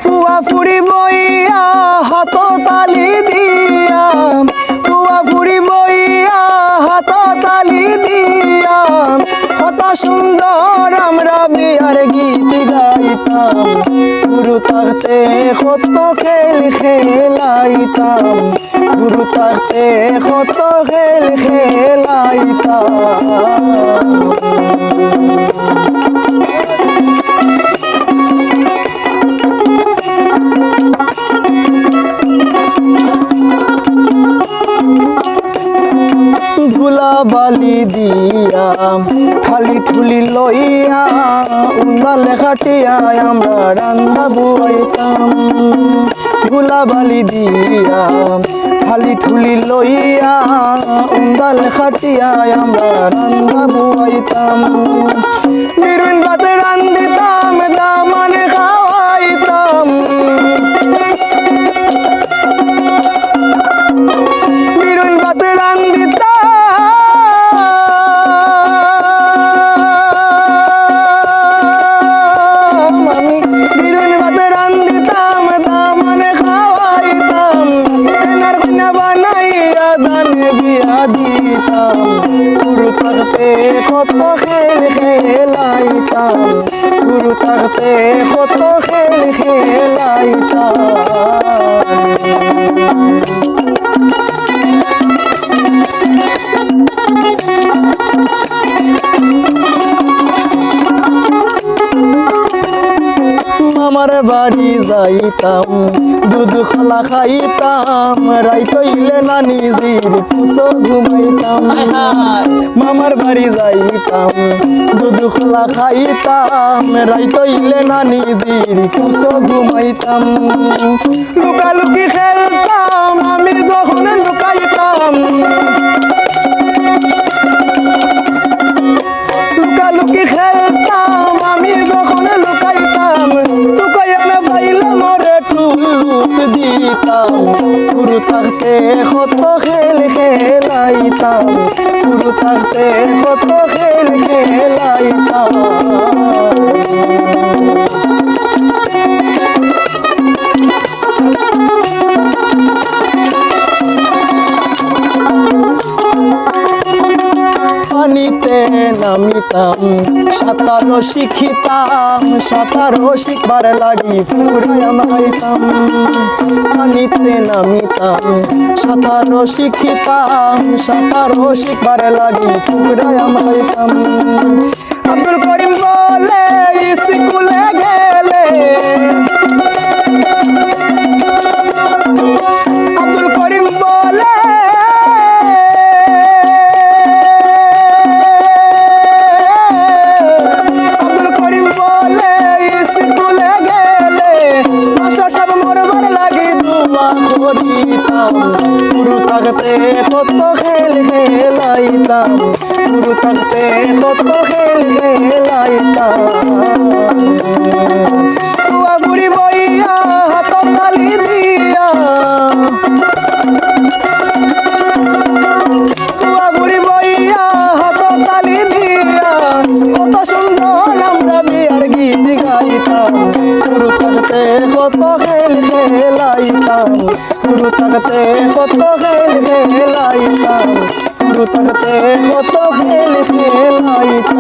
ফুয়া ফুরি বইয়া হাত তালি দিয়া, ফুয়া ফুরি বইয়া হাত তালি দিয়া, কত সুন্দর আমরা বিয়ার গীত গাইতাম। গুরু থাকতে কত খেল খেলাইতাম, গুরু থাকতে কত খেল খেলাইতাম। ধুলা বালি দিয়া খালি ঠুলি লইয়া, উন্দালে খাটিয়া আমরা রান্দা বুয়াইতাম। ধুলা বালি দিয়া খালি ঠুলি লইয়া, উন্দালে খাটিয়া আমরা রান্দা বুয়াইতাম। বিরুন ভাতে রান্দিতাম, দামানে খাওয়াইতাম। বিরুন ভাতে রান্দিতাম, আমি বিরুন ভাতে রান্দিতাম, দামানে খাওয়াইতাম। তেনার কন্যা বানাইয়া দানে বিয়া দিতাম। গুরু থাকতে কত খেল খেলাইতাম, গুরু থাকতে কত খেল খেলাইতাম। মামার বাড়ি যাইতাম, দুধ খোলা খাইতাম, রাইতইলে নানি জির কুসো ঘুমাইতাম। মামার বাড়ি যাইতাম, দুধ খোলা খাইতাম, রাইতইলে নানি জির কুসো ঘুমাইতাম। লুকালুকি খেলতাম আমি যখন লুকাইতাম, লুকালুকি খেলতাম আমি যখন লুকাইতাম। টুকাইয়া না পাইলে মরে টুলুক দিতাম। গুরু থাকতে কত খেল খেলাইতাম, গুরু থাকতে কত খেল খেলাইতাম। পানিতে নামিতাম, সাঁতারও শিখিতাম, সাঁতারও শিখবার লাগি পুকুরায় মাইতাম। পানিতে নামিতাম, সাঁতারও শিখিতাম, সাঁতারও শিখবার লাগি পুকুরায় মাইতাম। আব্দুল করিম বলে স্কুলে গেলে, আব্দুল করিম বলে স্কুলে গেলে মাস্টার সাহেব মরবার লাগি দুয়া করিতাম। গুরু থাকতে কত খেল খেলাইতাম, গুরু থাকতে কত খেল খেলাইতাম। ফুয়া ফুরি বইয়া হাত তালি দিয়া, ফুয়া ফুরি বইয়া হাত তালি দিয়া, কত সুন্দর আমরা বিয়ার গীত গাইতাম। গুরু থাকতে কত খেল খেলাইতাম, গুরু থাকতে কত খেল খেলাইতাম, গুরু থাকতে কত খেল খেলাইতাম।